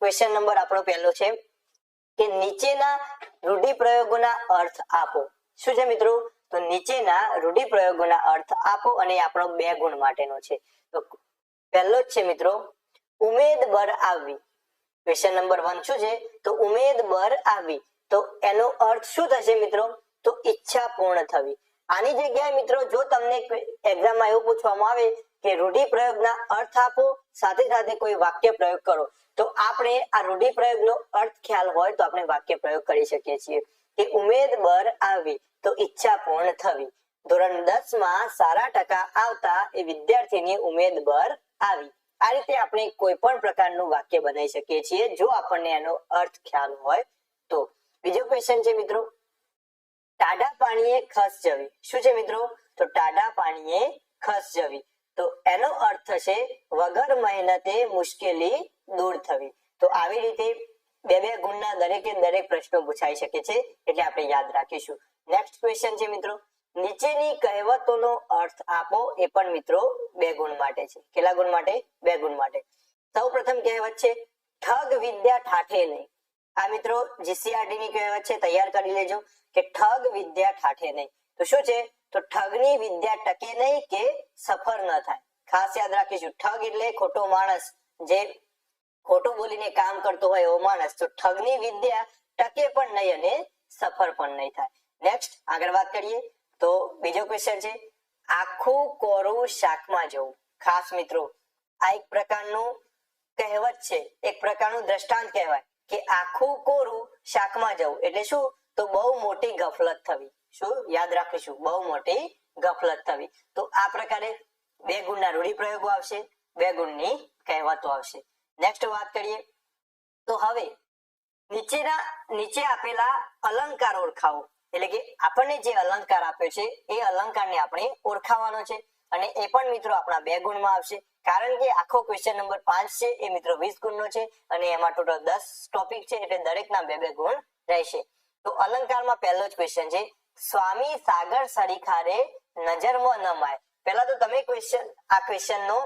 Question number આપણો પહેલો છે કે નીચેના રૂઢિપ્રયોગોના અર્થ આપો. શું છે મિત્રો? તો નીચેના રૂઢિપ્રયોગોના અર્થ આપો અને આપણો 2 ગુણ માટેનો છે. તો પહેલો જ છે મિત્રો ઉમેદ બર આવવી. ક્વેશ્ચન નંબર 1 શું છે? તો ઉમેદ બર આવવી. તો એનો અર્થ શું થશે મિત્રો? તો ઈચ્છા પૂર્ણ થવી. આની જગ્યાએ મિત્રો જો તમને એક્ઝામમાં એવું પૂછવામાં આવે કે રૂઢિપ્રયોગના અર્થ આપો સાથે સાથે કોઈ વાક્ય પ્રયોગ કરો, તો આપણે આ રૂઢિપ્રયોગનો અર્થ ખ્યાલ હોય તો આપણે વાક્ય પ્રયોગ કરી શકીએ છીએ કે ઉમેદ બર આવી તો ઈચ્છા પૂર્ણ થવી. ધોરણ 10 માં સારા ટકા આવતા એ વિદ્યાર્થીની ઉમેદ બર આવી. આ રીતે આપણે કોઈ પણ પ્રકારનું વાક્ય બનાવી શકીએ છીએ જો આપણને એનો અર્થ ખ્યાલ હોય તો. બીજો ક્વેશ્ચન છે મિત્રો ટાઢા પાણીએ ખસ જવી. શું છે મિત્રો? તો ટાઢા પાણીએ ખસ જવી. તો એનો અર્થ થશે વગર મહેનતે મુશ્કેલી દૂર થવી. તો આવી રીતે 2 ગુણના દરેકે દરેક પ્રશ્નો પૂછાઈ શકે છે એટલે આપણે યાદ રાખીશું. નેક્સ્ટ ક્વેશ્ચન છે મિત્રો નીચેની કહેવતોનો અર્થ આપો. એ પણ મિત્રો 2 ગુણ માટે છે. કેટલા ગુણ માટે? 2 ગુણ માટે. સૌપ્રથમ કહેવત છે ઠગ વિદ્યા ઠાઠે નહીં. આ મિત્રો જીસીઆરટી ની કહેવત છે, તૈયાર કરી લેજો કે ઠગ વિદ્યા ઠાઠે નહીં. તો શું છે? તો ઠગની વિદ્યા ટકે નહીં કે સફળ ન થાય. ખાસ યાદ રાખીશું ઠગ એટલે ખોટો માણસ, જે ખોટું બોલીને કામ કરતો હોય એવો માણસ. તો ઠગની વિદ્યા ટકે પણ નહીં અને સફળ પણ નહીં થાય. નેક્સ્ટ આગળ વાત કરીએ તો બીજો ક્વેશ્ચન છે આખું કોરું શાકમાં જવું. ખાસ મિત્રો આ એક પ્રકારનું કહેવત છે, એક પ્રકારનું દ્રષ્ટાંત કહેવાય કે આખું કોરું શાકમાં જવું એટલે શું? તો બહુ મોટી ગફલત થવી. શું યાદ રાખીશું? બહુ મોટી ગફલત થવી. તો આ પ્રકારે 2 ગુણના રૂઢિપ્રયોગો આવશે, 2 ગુણની કહેવતો આવશે. નેક્સ્ટ વાત કરીએ તો હવે નીચે આપેલા અલંકાર ઓળખાવો. એટલે કે આપણને જે અલંકાર આપ્યો છે એ અલંકારને આપણે ઓળખાવાનો છે અને એ પણ મિત્રો આપણા 2 ગુણમાં આવશે. કારણ કે આખો ક્વેશ્ચન નંબર 5 છે એ મિત્રો 20 ગુણનો છે અને એમાં ટોટલ 10 ટોપિક છે એટલે દરેકના 2 ગુણ રહેશે. તો અલંકારમાં પહેલો જ ક્વેશ્ચન છે સ્વામી સાગર સરીખારે નજરમાં ન માય. પહેલા તો તમે આ ક્વેશ્ચનનો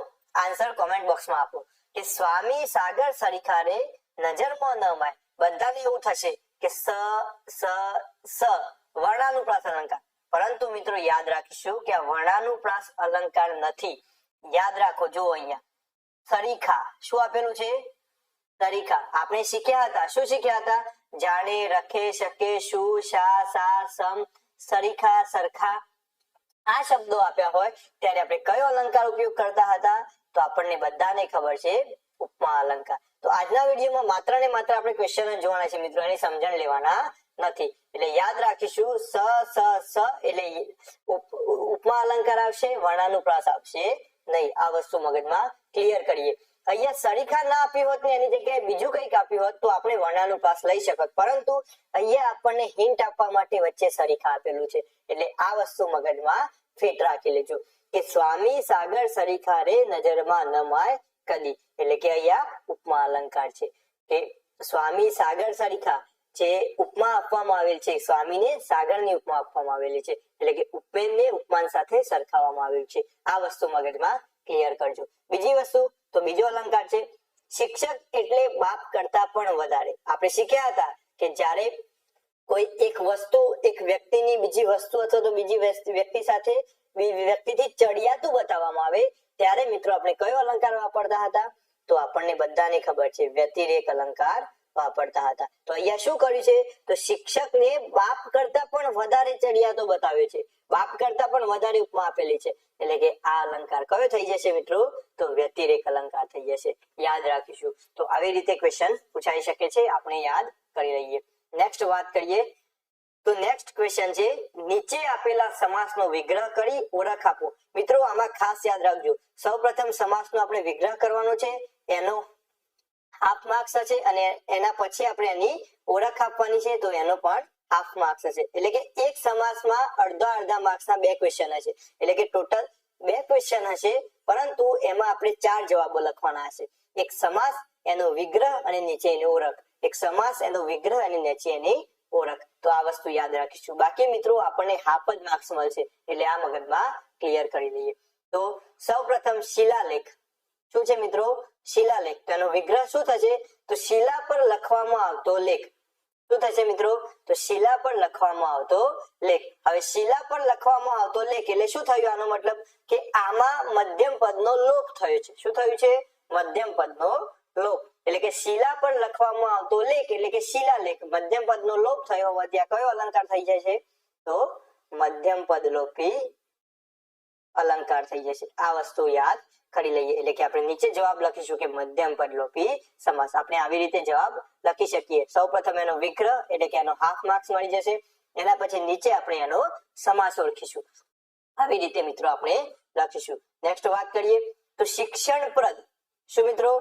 આન્સર કોમેન્ટ બોક્સમાં આપો કે સ્વામી સાગર સરીખારે નજરમાં ન માય. બધાને એવું થશે કે સ વર્ણાનુપ્રાસ અલંકાર, પરંતુ મિત્રો યાદ રાખીશું કે આ વર્ણાનુપ્રાસ અલંકાર નથી. યાદ રાખો જો અહીંયા સરીખા શું આપેલું છે? સરીખા. આપણે શીખ્યા હતા, શું શીખ્યા હતા? જાડે રખે શકે શું શા સા સમ સરીખા સરખા આ શબ્દો આપ્યા હોય ત્યારે આપણે કયો અલંકાર ઉપયોગ કરતા હતા? તો આપણને બધાને ખબર છે ઉપમા અલંકાર. તો આજના વિડીયોમાં માત્ર ને માત્ર આપણે ક્વેશ્ચન જ જોવાના છે મિત્રો, એની સમજણ લેવાના નથી. એટલે યાદ રાખીશું સ એટલે ઉપમા અલંકાર આવશે, વર્ણાનુપ્રાસ આવશે નહીં. આ વસ્તુ મગજમાં ક્લિયર કરીએ. અહીંયા સરીખા ના આપ્યું હોત ને એની જગ્યાએ બીજું કંઈક આપ્યું હોત તો આપણે વર્ણાનુપ્રાસ લઈ શકત, પરંતુ અહીંયા આપણને હિન્ટ આપવા માટે વચ્ચે સરીખા આપેલું છે એટલે આ વસ્તુ મગજમાં ફિટ રાખી લેજો કે સ્વામી સાગર સરીખા રે નજરમાં ન માય કદી. એટલે કે અહીંયા ઉપમા અલંકાર છે કે સ્વામી સાગર સરીખા જે ઉપમા આપવામાં આવેલ છે, સ્વામીને સાગરની ઉપમા આપવામાં આવેલી છે એટલે કે ઉપમેયને ઉપમાન સાથે સરખાવવામાં આવેલ છે. આ વસ્તુ મગજમાં ક્લિયર કરજો. બીજી વસ્તુ તો બીજો અલંકાર છે શિક્ષક એટલે બાપ કરતા પણ વધારે. આપણે શીખ્યા હતા કે જ્યારે કોઈ એક વસ્તુ એક વ્યક્તિની બીજી વસ્તુ અથવા તો બીજી વ્યક્તિ સાથે વ્યક્તિથી ચડિયાતું બતાવવામાં આવે ત્યારે મિત્રો આપણે કયો અલંકાર વાપરતા હતા? તો આપણને બધાને ખબર છે વ્યતિરેક અલંકાર વાપરતા હતા. તો અહીંયા શું કર્યું છે? તો શિક્ષકને બાપ કરતા પણ વધારે ચડિયાતો બતાવે છે, બાપ કરતા પણ વધારે ઉપમા આપેલી છે એટલે કે આ અલંકાર કયો થઈ જશે મિત્રો? તો વ્યતિરેક અલંકાર થઈ જશે. યાદ રાખીશું. તો આવી રીતે ક્વેશ્ચન પૂછાઈ શકે છે, આપણે યાદ કરી લઈએ. નેક્સ્ટ વાત કરીએ તો નેક્સ્ટ ક્વેશ્ચન છે નીચે આપેલા સમાસનો વિગ્રહ કરી ઓળખ આપો. મિત્રો આમાં ખાસ યાદ રાખજો સૌપ્રથમ સમાસનો આપણે વિગ્રહ કરવાનો છે, એનો હાફ માર્ક્સ હશે અને એના પછી આપણે એની ઓળખ આપવાની છે તો એનો પણ હાફ માર્ક્સ હશે. એટલે કે એક સમાસમાં અડધા માર્ક્સના 2 ક્વેશ્ચન હશે એટલે કે ટોટલ 2 ક્વેશ્ચન હશે, પરંતુ એમાં આપણે 4 જવાબો લખવાના હશે. એક સમાસ, એનો વિગ્રહ અને નીચે એની ઓળખ. એક સમાસ, એનો વિગ્રહ અને નીચે એની ઓળખ. તો આ વસ્તુ યાદ રાખીશું. બાકી મિત્રો આપણને હાફ જ માર્ક્સ મળશે એટલે આ મગજમાં ક્લિયર કરી લઈએ. તો સૌપ્રથમ શિલાલેખ શું છે મિત્રો? શિલાલેખ, તેનો વિગ્રહ શું થશે? તો શિલા પર લખવામાં આવતો લેખ. શું થશે મિત્રો? તો શિલા પર લખવામાં આવતો લેખ. હવે શિલા પર લખવામાં આવતો લેખ એટલે શું થયું? આનો મતલબ કે આમાં મધ્યમ પદનો લોપ થયો છે. શું થયું છે? મધ્યમ પદનો લોપ. એટલે કે શિલા પર લખવામાં આવતો લેખ એટલે કે શિલાલેખ, મધ્યમ પદનો લોપ થયો હોવાથી આ કયો અલંકાર થઈ જાય છે? તો મધ્યમ પદ લોપી અલંકાર થઈ જશે. આ વસ્તુ યાદ કરી લઈએ. એટલે કે આપણે નીચે જવાબ લખીશું કે મધ્યમ પદ લોપી સમાસ. આપણે આવી રીતે જવાબ લખી શકીએ. સૌપ્રથમ એનો વિગ્રહ એટલે કે એનો હાફ માર્ક્સ મળી જશે. એના પછી નીચે આપણે એનો સમાસ ઓળખીશું. આવી રીતે મિત્રો આપણે લખીશું. નેક્સ્ટ વાત કરીએ તો શિક્ષણપ્રદ. શું મિત્રો?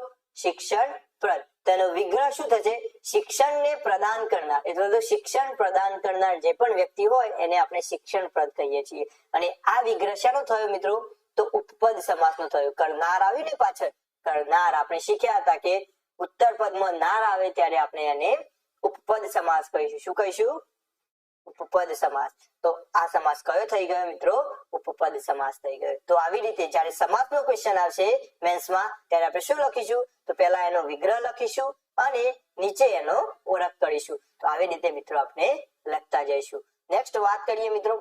શિક્ષણપ્રદ. તેનો વિગ્રહ શું થશે? શિક્ષણને પ્રદાન કરનાર, એટલે તો શિક્ષણ પ્રદાન કરનાર જે પણ વ્યક્તિ હોય એને આપણે શિક્ષણપ્રદ કહીએ છીએ. અને આ વિગ્રહ શાનો થયો મિત્રો? તો ઉપપદ સમાસનો થયો. કરનાર આવ્યું ને પાછળ, કરનાર આપણે શીખ્યા હતા કે ઉત્તર પદમાં નાર આવે ત્યારે આપણે એને ઉપપદ સમાસ કહીશું. શું કહીશું? ઉપપદ સમાસ. તો આ સમાસ કયો થઈ ગયો મિત્રો? ઉપપદ સમાસ થઈ ગયો. તો આવી રીતે જ્યારે સમાસનો ક્વેશ્ચન આવશે મેન્સમાં ત્યારે આપણે શું લખીશું? તો પહેલા એનો વિગ્રહ લખીશું અને નીચે એનો ઓળખ કરીશું. તો આવી રીતે મિત્રો આપણે લખતા જઈશું. નેક્સ્ટ વાત કરીએ મિત્રો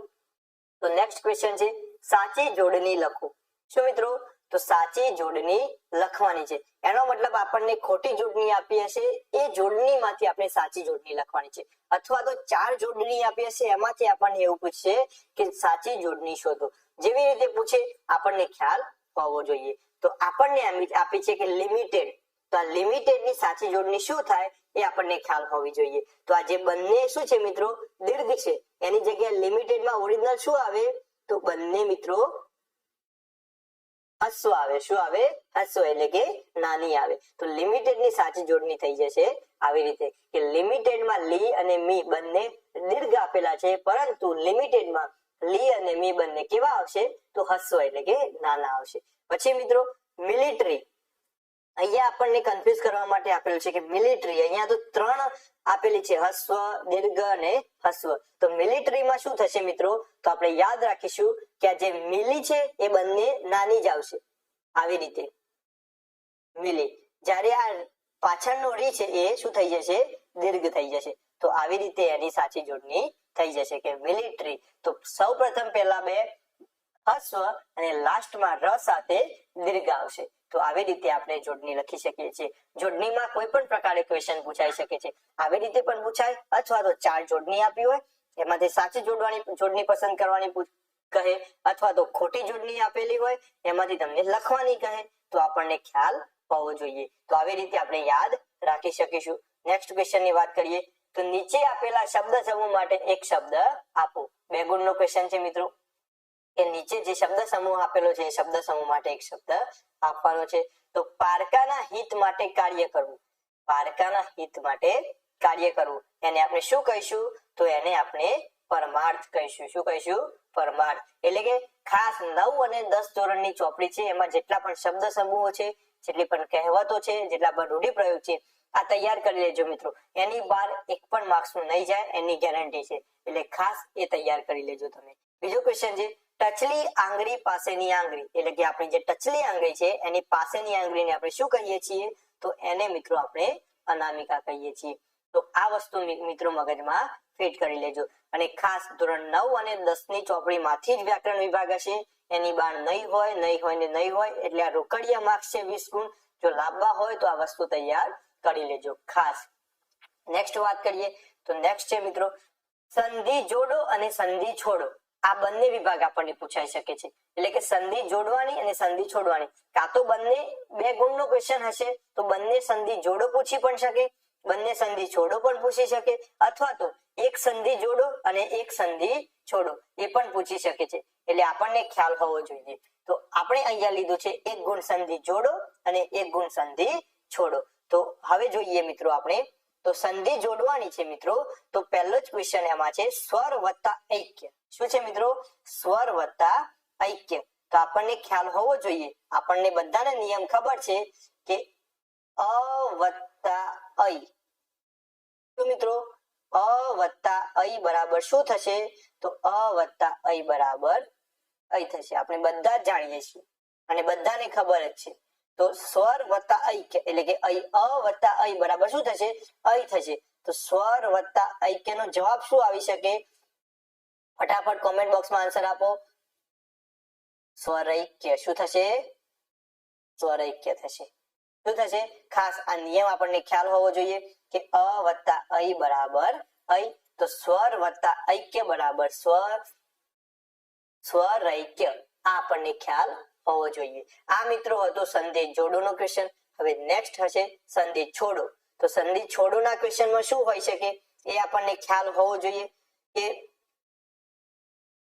તો નેક્સ્ટ ક્વેશ્ચન છે સાચી જોડણી લખો. શું મિત્રો? તો સાચી જોડણી લખવાની છે. એનો મતલબ આપણને ખોટી જોડણી આપી હશે એ જોડણીમાંથી આપણે સાચી જોડણી લખવાની છે, અથવા તો 4 જોડણી આપી હશે એમાંથી આપણને એવું પૂછશે કે સાચી જોડણી શોધો. જેવી રીતે પૂછે આપણને ખ્યાલ હોવો જોઈએ. તો આપણને આપી છે કે લિમિટેડ. તો આ લિમિટેડ ની સાચી જોડણી શું થાય એ આપણને ખ્યાલ હોવી જોઈએ. તો આ જે બંને શું છે મિત્રો? દીર્ઘ છે. એની જગ્યાએ લિમિટેડ માં ઓરિજિનલ શું આવે? તો બંને મિત્રો હસ્વ આવે. શું આવે? હસ્વ એટલે કે નાની આવે. તો લિમિટેડ ની સાચી જોડણી થઈ જશે આવી રીતે કે લિમિટેડ માં લી અને મી બંને દીર્ઘ આપેલા છે, પરંતુ લિમિટેડ માં લી અને મી બંને કેવા આવશે? તો હસ્વ એટલે કે નાના આવશે. પછી મિત્રો મિલિટરી. અહીંયા આપણને કન્ફ્યુઝ કરવા માટે આપેલું છે કે મિલિટરી. અહીંયા તો 3 આપેલી છે, હસ્વ, દીર્ઘ અને હસ્વ. તો મિલિટરીમાં શું થશે મિત્રો? તો આપણે યાદ રાખીશું કે આ જે મિલી છે એ બંને નાની જ આવશે. આવી રીતે મિલી. જ્યારે આ પાછળનો રી છે એ શું થઈ જશે? દીર્ઘ થઈ જશે. તો આવી રીતે એની સાચી જોડણી થઈ જશે કે મિલિટરી. તો સૌપ્રથમ પહેલા બે હસ્વ અને લાસ્ટમાં ર સાથે દીર્ઘ આવશે. તો આવી રીતે આપણે જોડણી લખી શકીએ છીએ. જોડણીમાં કોઈ પણ પ્રકારે ક્વેશ્ચન પૂછાઈ શકે છે. આવી રીતે પણ પૂછાય, અથવા તો 4 જોડણી આપી હોય એમાંથી સાચી જોડણી પસંદ કરવાની કહે, અથવા તો ખોટી જોડણી આપેલી હોય એમાંથી તમને લખવાની કહે. તો આપણને ખ્યાલ હોવો જોઈએ. તો આવી રીતે આપણે યાદ રાખી શકીશું. નેક્સ્ટ ક્વેશ્ચન ની વાત કરીએ તો નીચે આપેલા શબ્દ સમૂહ માટે એક શબ્દ આપો. 2 ગુણનો ક્વેશ્ચન છે મિત્રો કે નીચે જે શબ્દ સમૂહ આપેલો છે એ શબ્દ સમૂહ માટે એક શબ્દ આપવાનો છે. તો પારકાના હિત માટે કાર્ય કરવું. પારકાના હિત માટે કાર્ય કરવું એને આપણે શું કહીશું? તો એને આપણે પરમાર્થ કહીશું. શું કહીશું? પરમાર્થ. એટલે કે ખાસ 9 અને 10 ધોરણની ચોપડી છે એમાં જેટલા પણ શબ્દ સમૂહો છે, જેટલી પણ કહેવતો છે, જેટલા પણ રૂઢિપ્રયોગ છે આ તૈયાર કરી લેજો મિત્રો. એની બહાર એક પણ માર્ક્સ નું નહીં જાય એની ગેરંટી છે. એટલે ખાસ એ તૈયાર કરી લેજો તમે. બીજો ક્વેશ્ચન છે ટચલી આંગળી પાસેની આંગળી. એટલે કે આપણી જે ટચલી આંગળી છે એની પાસેની આંગળીને આપણે શું કહીએ છીએ? તો એને મિત્રો આપણે અનામિકા કહીએ છીએ. તો આ વસ્તુ મિત્રો મગજમાં ફિટ કરી લેજો. અને ખાસ ધોરણ 9 અને 10 ની ચોપડીમાંથી જ વ્યાકરણ વિભાગ હશે. એની બહાર નહીં હોય ને નહીં હોય એટલે આ રોકડિયા માર્ક્સ છે 20 ગુણ. જો લાવવા હોય તો આ વસ્તુ તૈયાર કરી લેજો ખાસ. નેક્સ્ટ વાત કરીએ તો નેક્સ્ટ છે મિત્રો સંધિ જોડો અને સંધિ છોડો. આ બંને વિભાગ આપણને પૂછાઈ શકે છે. એટલે કે સંધિ જોડવાની અને સંધિ છોડવાની. કાં તો બંને 2 ગુણનો ક્વેશ્ચન હશે તો બંને સંધિ જોડો પૂછી પણ શકે, બંને સંધિ છોડો પણ પૂછી શકે, અથવા તો એક સંધિ જોડો અને એક સંધિ છોડો એ પણ પૂછી શકે છે. એટલે આપણને ખ્યાલ હોવો જોઈએ. તો આપણે અહીંયા લીધું છે 1 ગુણ સંધિ જોડો અને 1 ગુણ સંધિ છોડો. તો હવે જોઈએ મિત્રો આપણે તો સંધિ જોડવાની છે મિત્રો. તો પહેલો જ ક્વેશ્ચન એમાં છે સ્વર વત્તા ઐક્ય. શું છે મિત્રો? સ્વર વત્તા ઐક્ય. તો આપણને ખ્યાલ હોવો જોઈએ. આપણને બધાને નિયમ ખબર છે કે અ વત્તા ઐ. તો મિત્રો અ વત્તા ઐ બરાબર શું થશે? તો અ વત્તા ઐ બરાબર ઐ થશે. આપણે બધા જ જાણીએ છીએ અને બધાને ખબર જ છે. તો તો સ્વર વત્તા ઐક્ય એટલે કે અ વત્તા ઐ બરાબર શું થશે? ઐ થશે. તો સ્વર વત્તા ઐક્ય નો જવાબ શું આવી શકે? ફટાફટ કોમેન્ટ બોક્સમાં આન્સર આપો. સ્વરૈક્ય. શું થશે? સ્વરૈક્ય થશે. શું થશે? ખાસ આ નિયમ આપણને ખ્યાલ હોવો જોઈએ કે અ વત્તા ઐ બરાબર ઐ, તો સ્વર વત્તા ઐક્ય બરાબર સ્વરૈક્ય. આ આપણને ખ્યાલ હોવો જોઈએ. આ મિત્રો હતો સંધિ જોડોનો ક્વેશ્ચન. હવે નેક્સ્ટ હશે સંધિ છોડો. તો સંધિ છોડોના ક્વેશ્ચનમાં શું હોઈ શકે એ આપણને ખ્યાલ હોવો જોઈએ કે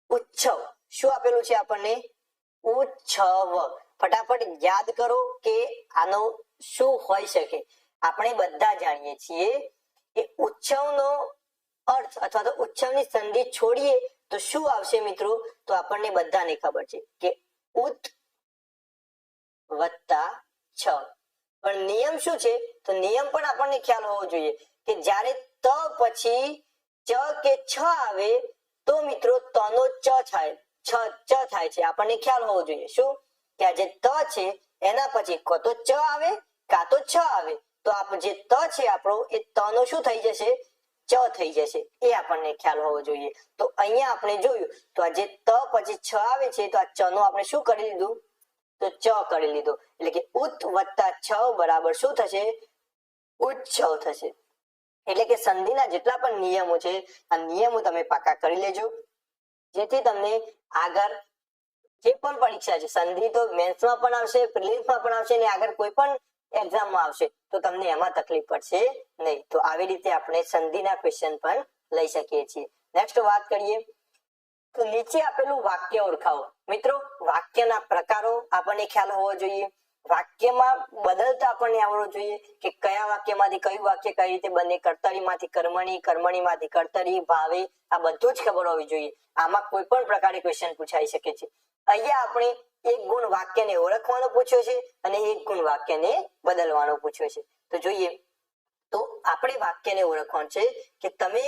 ઉચ્છવ. શું આપેલું છે આપણને? ઉચ્છવ. ફટાફટ યાદ કરો કે આનો શું હોઈ શકે. આપણે બધા જાણીએ છીએ કે ઉચ્છવનો અર્થ અથવા તો ઉચ્છવની સંધિ છોડીએ તો શું આવશે મિત્રો? તો આપણને બધાને ખબર છે કે ઉત વત્તા છ. પણ નિયમ શું છે? તો નિયમ પણ આપણને ખ્યાલ હોવો જોઈએ કે જ્યારે ત પછી ચ કે છ આવે તો મિત્રો તનો ચ થાય છે. આપણને ખ્યાલ હોવો જોઈએ શું કે આ જે ત છે એના પછી કાં તો ચ આવે કાં તો છ આવે. તો આ જે ત છે આપણો એ તનો શું થઈ જશે? ચ થઈ જશે. એ આપણને ખ્યાલ હોવો જોઈએ. તો અહીંયા આપણે જોયું તો આ જે ત પછી છ આવે છે તો આ ચ નું આપણે શું કરી લીધું? તો ચ કરી લીધો. એટલે કે ઉત વત્તા છ બરાબર શું થશે? ઉચ્છવ થશે. એટલે કે સંધિના જેટલા પણ નિયમો છે આ નિયમો તમે પાકા કરી લેજો, જેથી તમને આગળ જે પણ પરીક્ષા છે, સંધિ તો મેન્સમાં પણ આવશે, પ્રિલિમ્સમાં પણ આવશે અને આગળ કોઈ પણ એક્ઝામમાં આવશે તો તમને એમાં તકલીફ પડશે નહીં. તો આવી રીતે આપણે સંધિના ક્વેશ્ચન પણ લઈ શકીએ છીએ. નેક્સ્ટ વાત કરીએ તો નીચે આપેલું વાક્ય ઓળખાવો. મિત્રો વાક્યના પ્રકારો આપણને ખ્યાલ હોવો જોઈએ. વાક્યમાં બદલતા આપણને આવડવું જોઈએ કે કયા વાક્યમાંથી કયું વાક્ય કઈ રીતે બને, કર્તરીમાંથી કર્મણી, કર્મણીમાંથી કર્તરી, ભાવે, આ બધું જ ખબર હોવી જોઈએ. આમાં કોઈ પણ પ્રકારે ક્વેશ્ચન પૂછાઈ શકે છે. અહીંયા આપણે એક ગુણ વાક્યને ઓળખવાનો પૂછ્યો છે અને એક ગુણ વાક્યને બદલવાનો પૂછ્યો છે. તો જોઈએ તો આપણે વાક્યને ઓળખવાનું છે કે તમે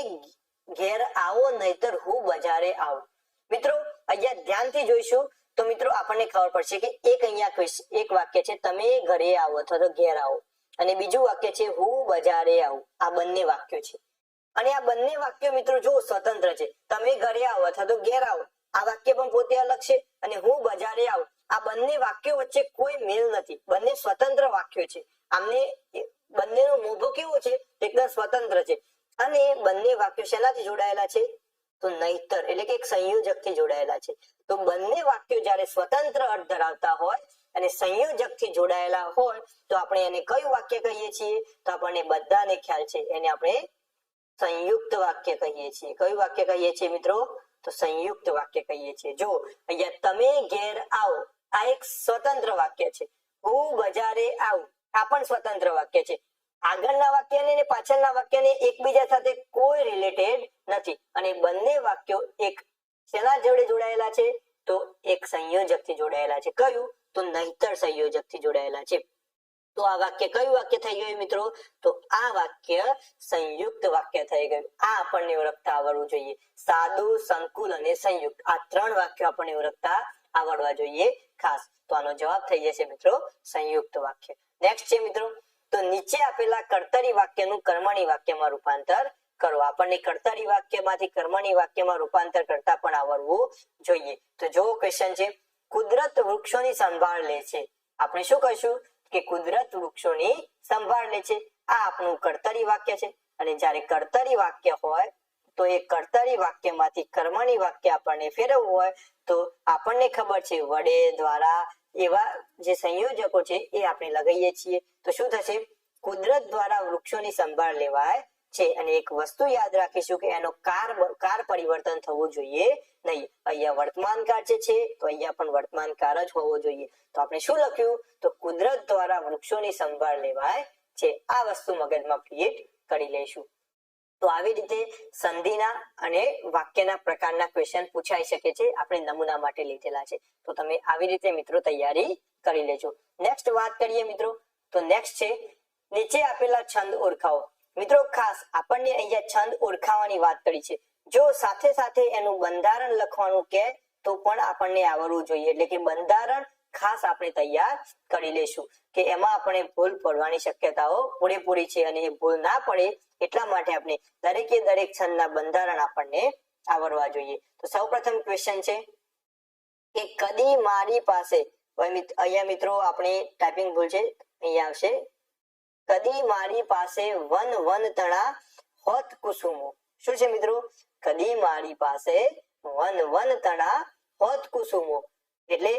ઘેર આવો નહીતર હું બજારે આવું. મિત્રો અહીંયા ધ્યાનથી જોઈશું તો મિત્રો આપણને ખબર પડશે કે એક વાક્ય છે તમે ઘરે આવો અથવા તો ઘેર આવો અને બીજું વાક્ય છે હું બજારે આવું. આ બંને વાક્યો છે અને આ બંને વાક્યો મિત્રો જો સ્વતંત્ર છે. તમે ઘરે આવો અથવા તો ઘેર આવો આ વાક્ય પણ પોતે અલગ છે અને હું બજારે આવું આ બંને વાક્યો વચ્ચે કોઈ મેલ નથી. બંને સ્વતંત્ર વાક્યો છે. આમને બંનેનો મોભો કેવો છે? એકદમ સ્વતંત્ર છે. અને બંને વાક્યો શેનાથી જોડાયેલા છે? તો નહીતર એટલે કે એક સંયોજકથી જોડાયેલા છે. તો બંને વાક્યો જ્યારે સ્વતંત્ર અર્થ ધરાવતા હોય અને સંયોજકથી જોડાયેલા હોય તો આપણે એને કયું વાક્ય કહીએ છીએ? તો આપણને બધાને ખ્યાલ છે એને આપણે સંયુક્ત વાક્ય કહીએ છીએ. કયું વાક્ય કહીએ છીએ મિત્રો? તો સંયુક્ત વાક્ય કહીએ છીએ. જો અહીંયા તમે ઘેર આવો આ એક સ્વતંત્ર વાક્ય છે. હું બજારે આવું આ પણ સ્વતંત્ર વાક્ય છે. આગળના વાક્યને અને પાછળના વાક્યને એકબીજા સાથે કોઈ રિલેટેડ નથી અને બંને વાક્યો એક શેના જોડે જોડાયેલા છે? તો એક સંયોજકથી જોડાયેલા છે. કયું? તો નહીતર સંયોજકથી જોડાયેલા છે. તો આ વાક્ય કયું વાક્ય થઈ ગયું મિત્રો? તો આ વાક્ય સંયુક્ત વાક્ય થઈ ગયું. આ આપણને ઓળખતા આવડવું જોઈએ. સાદું, સંકુલ અને સંયુક્ત આ ત્રણ વાક્યો આપણને ઓળખતા આવડવા જોઈએ ખાસ. તો આનો જવાબ થઈ જશે મિત્રો સંયુક્ત વાક્ય. નેક્સ્ટ છે મિત્રો તો નીચે આપેલા કર્તરી વાક્યનું કર્મણી વાક્યમાં રૂપાંતર કરો. આપણને કર્તરી વાક્યમાંથી કર્મણી વાક્યમાં રૂપાંતર કરતા પણ આવડવું જોઈએ. તો જો ક્વેશ્ચન છે કુદરત વૃક્ષોની સંભાળ લે છે. આપણે શું કહીશું કે કુદરત વૃક્ષોની સંભાળ લે છે. આ આપણું કર્તરી વાક્ય છે અને જ્યારે કર્તરી વાક્ય હોય તો એ કર્તરી વાક્યમાંથી કર્મણી વાક્ય આપણને ફેરવવું હોય તો આપણને ખબર છે વડે, દ્વારા એવા જે સંયોજકો છે એ આપણે લગાવીએ છીએ. તો શું થશે? કુદરત દ્વારા વૃક્ષોની સંભાળ લેવાય છે. અને એક વસ્તુ યાદ રાખીશું કે એનો કાર પરિવર્તન થવું જોઈએ નહીં. અહીંયા વર્તમાન કાળ છે તો અહીંયા પણ વર્તમાન કાળ જ હોવો જોઈએ. તો આપણે શું લખ્યું? તો કુદરત દ્વારા વૃક્ષોની સંભાળ લેવાય છે. આ વસ્તુ મગજમાં ક્રિએટ કરી લઈશું. તો આવી રીતે સંધિના અને વાક્યના પ્રકારના ક્વેશ્ચન પૂછાઈ શકે છે. આપણે નમૂના માટે લીધેલા છે. તો તમે આવી રીતે મિત્રો તૈયારી કરી લેજો. નેક્સ્ટ વાત કરીએ મિત્રો તો નેક્સ્ટ છે નીચે આપેલા છંદ ઓળખાવો. મિત્રો ખાસ આપણને અહીંયા છંદ ઓળખાવાની વાત કરી છે. જો સાથે સાથે એનું બંધારણ લખવાનું કે તો પણ આપણને આવડવું જોઈએ. એટલે કે બંધારણ ખાસ આપણે તૈયાર કરી લેશું કે એમાં આપણે ભૂલ પડવાની શક્યતાઓ પૂરેપૂરી છે અને એ ભૂલ ના પડે એટલા માટે આપણે દરેકે દરેક છંદના બંધારણ આપણને આવડવા જોઈએ. તો સૌપ્રથમ ક્વેશ્ચન છે કે કદી મારી પાસે, અહીંયા મિત્રો આપણે ટાઈપિંગ ભૂલ છે, અહીંયા આવશે કદી મારી પાસે વન વન તણા હોત કુસુમો. શું છે મિત્રો? કદી મારી પાસે વન વન તણા હોત કુસુમો એટલે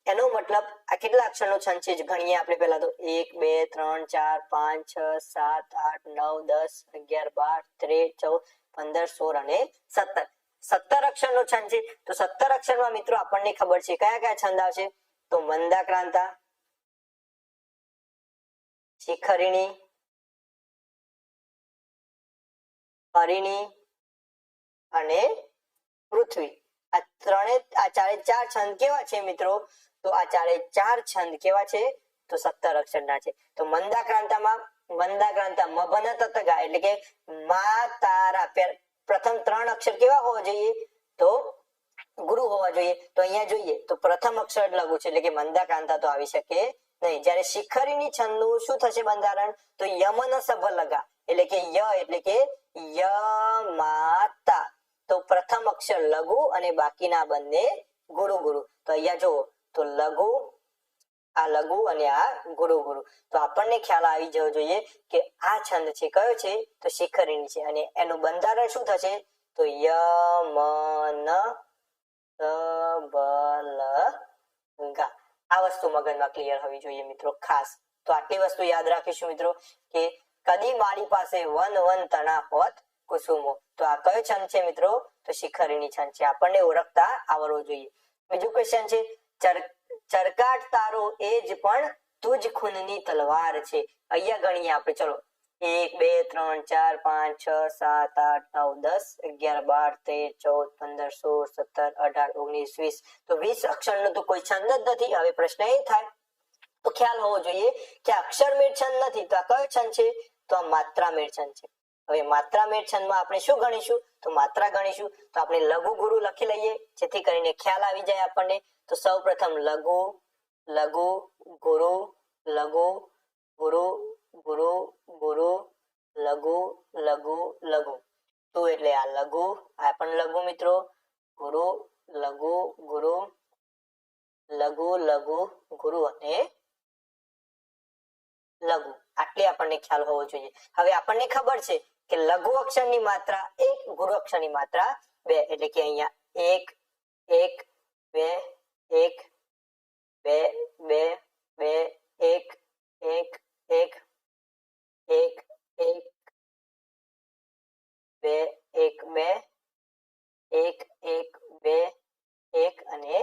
એનો મતલબ આ કેટલા અક્ષરનો છંદ છે ગણીએ આપણે. પહેલા તો 1 2 3 4 5 6 7 8 9 10 11 12 13 14 15 16 અને 17. 17 અક્ષરનો છંદ છે. તો 17 અક્ષરમાં મિત્રો આપણને ખબર છે કયા કયા છંદ આવશે. તો મંદાક્રાંતા, શિખરિણી, હરિણી અને પૃથ્વી. આ ચારે ચાર છંદ કેવા છે મિત્રો? તો આ ચારે ચાર છંદ કેવા છે? તો 17 અક્ષરના છે. તો મંદાક્રાંતામાં મભન તતગા એટલે કે મા તારા પ્રથમ 3 અક્ષર કેવા હોવા જોઈએ? તો ગુરુ હોવા જોઈએ. તો અહીંયા જોઈએ તો પ્રથમ અક્ષર લઘુ છે એટલે કે મંદાક્રાંતા તો આવી શકે નહીં. જ્યારે શિખરીની છંદનું શું થશે બંધારણ? તો યમન સભ લગા એટલે કે ય એટલે કે યમાતા. તો પ્રથમ અક્ષર લઘુ અને બાકીના બંને ગુરુ ગુરુ. તો અહીંયા જુઓ તો લઘુ, આ લઘુ અને આ ગુરુ ગુરુ. તો આપણને ખ્યાલ આવી જવો જોઈએ કે આ છંદ છે કયો છે? તો શિખરીણી છે અને એનું બંધારણ શું થશે? તો યમન સબલગા. આ વસ્તુ મગજમાં ક્લિયર હોવી જોઈએ મિત્રો ખાસ. તો આટલી વસ્તુ યાદ રાખીશું મિત્રો કે કદી મારી પાસે વન વન તણા હોત કુસુમો. તો આ કયો છંદ છે મિત્રો? તો શિખરીણી છંદ છે. આપણને ઓળખતા આવડવો જોઈએ. બીજું ક્વેશ્ચન છે ચરકાટ તારો એ જ પણ તુજ ખૂનની તલવાર છે. અહીંયા ગણીએ આપણે. ચલો 1 2 3 4 5 6 7 8 9 10 11 12 13 14 15 16 17 18 19 20. તો 20 અક્ષરનો તો કોઈ છંદ જ નથી. હવે પ્રશ્ન એ થાય તો ખ્યાલ હોવો જોઈએ કે અક્ષરમેળ છંદ નથી. તો આ કયો છંદ છે? તો આ માત્રામેળ છંદ છે. હવે માત્રામેળ છંદમાં આપણે શું ગણીશું? તો માત્રા ગણીશું. તો આપણે લઘુ ગુરુ લખી લઈએ જેથી કરીને ખ્યાલ આવી જાય આપણને. તો સૌપ્રથમ લઘુ લઘુ ગુરુ લઘુ ગુરુ ગુરુ ગુરુ લઘુ લઘુ લઘુ. તો એટલે આ લઘુ, આ પણ લઘુ મિત્રો, ગુરુ લઘુ ગુરુ લઘુ લઘુ ગુરુ અને લઘુ. આટલી આપણને ખ્યાલ હોવો જોઈએ. હવે આપણને ખબર છે કે લઘુ અક્ષરની માત્રા 1, ગુરુ અક્ષરની માત્રા 2 એટલે કે અહીંયા 1 1 2 1 2 2 1 1 1 1 1 2 1 1 2 1 અને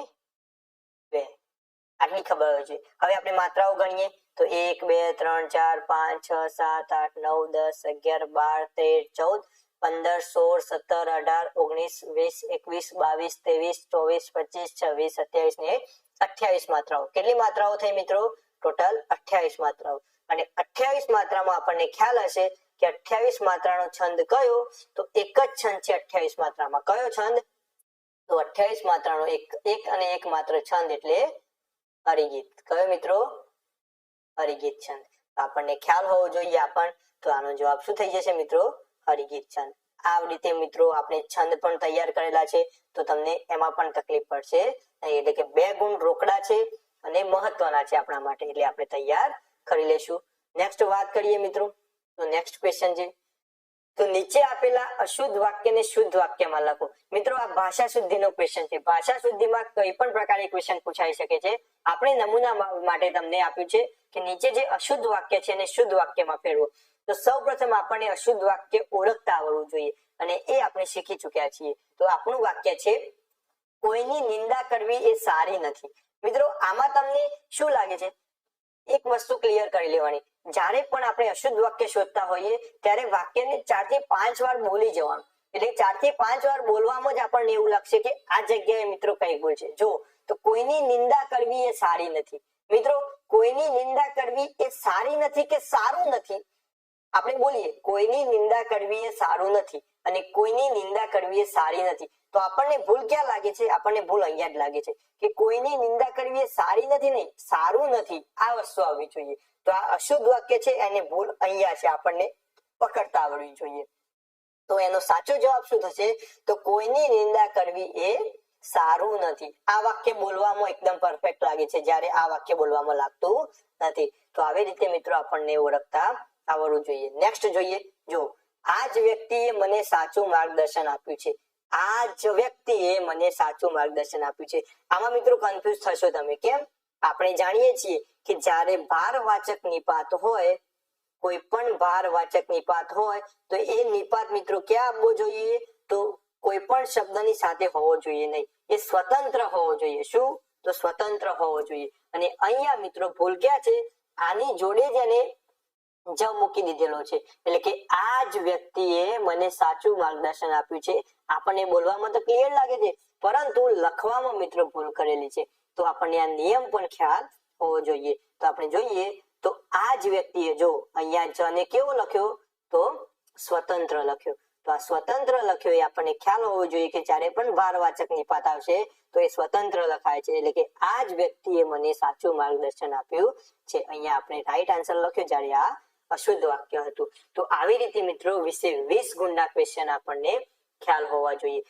2. આટલી ખબર હોવી જોઈએ. હવે આપણે માત્રાઓ ગણીએ તો 1 2 3 4 5 6 7 8 9 10 11 12 13 14 15 16 17 18 19 20 21 22 23 24 25 26 27 ને 28 માત્રાઓ. કેટલી માત્રાઓ થઈ મિત્રો? ટોટલ 28 માત્રાઓ. અને 28 માત્રામાં આપણને ખ્યાલ હશે કે 28 માત્રાનો છંદ કયો? તો એક જ છંદ છે 28 માત્રામાં. કયો છંદ? તો 28 માત્રાનો એક અને એક માત્ર છંદ એટલે હરિગીત. કયો મિત્રો? હરિગીત છંદ. આપણને ખ્યાલ હોવો જોઈએ. તો આનો જવાબ શું થઈ જશે મિત્રો? હરિગીત છંદ. આ રીતે મિત્રો આપણે છંદ પણ તૈયાર કરેલા છે તો તમને એમાં પણ તકલીફ પડશે નહીં. એટલે કે 2 ગુણ રોકડા છે અને મહત્વના છે આપણા માટે એટલે આપણે તૈયાર કરી લેશું. નેક્સ્ટ વાત કરીએ મિત્રો. તો નેક્સ્ટ ક્વેશ્ચન છે તો નીચે આપેલા અશુદ્ધ વાક્યને શુદ્ધ વાક્યમાં લખો. મિત્રો આ ભાષા શુદ્ધિનો ક્વેશ્ચન છે. ભાષા શુદ્ધિમાં કોઈ પણ પ્રકારે ક્વેશ્ચન પૂછાઈ શકે છે. આપણે નમૂના માટે તમને આપ્યું છે કે નીચે જે અશુદ્ધ વાક્ય છે એને શુદ્ધ વાક્યમાં ફેરવો. તો સૌપ્રથમ આપણને અશુદ્ધ વાક્ય ઓળખતા આવડવું જોઈએ અને એ આપણે શીખી ચૂક્યા છીએ. તો આપણું વાક્ય છે કોઈની નિંદા કરવી એ સારી નથી. મિત્રો આમાં તમને શું લાગે છે? એક વસ્તુ ક્લિયર કરી લેવાની. જ્યારે પણ આપણે અશુદ્ધ વાક્ય શોધતા હોઈએ ત્યારે વાક્યને 4 થી 5 વાર બોલી જવાનું. એટલે 4 થી 5 વાર બોલવામાં જ આપણને એવું લાગશે કે આ જગ્યાએ મિત્રો કઈ ભૂલ છે. જો તો કોઈની નિંદા કરવી એ સારી નથી. મિત્રો કોઈની નિંદા કરવી એ સારી નથી કે સારું નથી. આપણે બોલીએ કોઈની નિંદા કરવી એ સારું નથી. અને કોઈની નિંદા કરવી એ સારી નથી. તો આપણને ભૂલ ક્યાં લાગે છે? આપણને ભૂલ અહીંયા જ લાગે છે કે કોઈની નિંદા કરવી એ સારી નથી નહીં, સારું નથી, આ વસ્તુ આવવી જોઈએ. તો આ અશુદ્ધ વાક્ય છે, એને ભૂલ અહીંયા છે, આપણને પકડતા આવડવી જોઈએ. તો એનો સાચો જવાબ શું થશે? તો કોઈની નિંદા કરવી એ સારું નથી. આ વાક્ય બોલવામાં એકદમ પરફેક્ટ લાગે છે, જ્યારે આ વાક્ય બોલવામાં લાગતું નથી. તો આવી રીતે મિત્રો આપણને ઓળખતા આવડવું જોઈએ. નેક્સ્ટ જોઈએ, જો આ જ વ્યક્તિએ મને સાચું માર્ગદર્શન આપ્યું છે. આ જ વ્યક્તિએ મને સાચું માર્ગદર્શન આપ્યું છે. આમાં મિત્રો કન્ફ્યુઝ થશો તમે. કેમ? આપણે જાણીએ છીએ કે જ્યારે ભારવાચક નિપાત હોય, કોઈ પણ ભારવાચક નિપાત હોય તો એ નિપાત મિત્રો ક્યાં આવવો જોઈએ? તો કોઈ પણ શબ્દની સાથે હોવો જોઈએ નહીં, એ સ્વતંત્ર હોવો જોઈએ. શું? તો સ્વતંત્ર હોવો જોઈએ. અને અહીંયા મિત્રો ભૂલ ક્યાં છે? આની જોડે જ એને જ મૂકી દીધેલો છે, એટલે કે આ જ વ્યક્તિએ મને સાચું માર્ગદર્શન આપ્યું છે. આપણને બોલવામાં તો ક્લિયર લાગે છે, પરંતુ લખવામાં મિત્રો ભૂલ કરેલી છે. તો આપણને આ નિયમ પણ ખ્યાલ હોવો જોઈએ. તો આપણે જોઈએ તો આ જ વ્યક્તિએ, જો અહીંયા જને કેવો લખ્યો? તો સ્વતંત્ર લખ્યો. તો આ સ્વતંત્ર લખ્યો એ આપણને ખ્યાલ હોવો જોઈએ કે જ્યારે પણ ભારવાચક નિપાત આવશે તો એ સ્વતંત્ર લખાય છે, એટલે કે આ જ વ્યક્તિએ મને સાચું માર્ગદર્શન આપ્યું છે. અહીંયા આપણે રાઈટ આન્સર લખ્યો, જ્યારે આ અશુદ્ધ વાક્ય હતું. તો આવી રીતે મિત્રો 20 ગુણના ક્વેશ્ચન આપણને ખ્યાલ હોવા જોઈએ.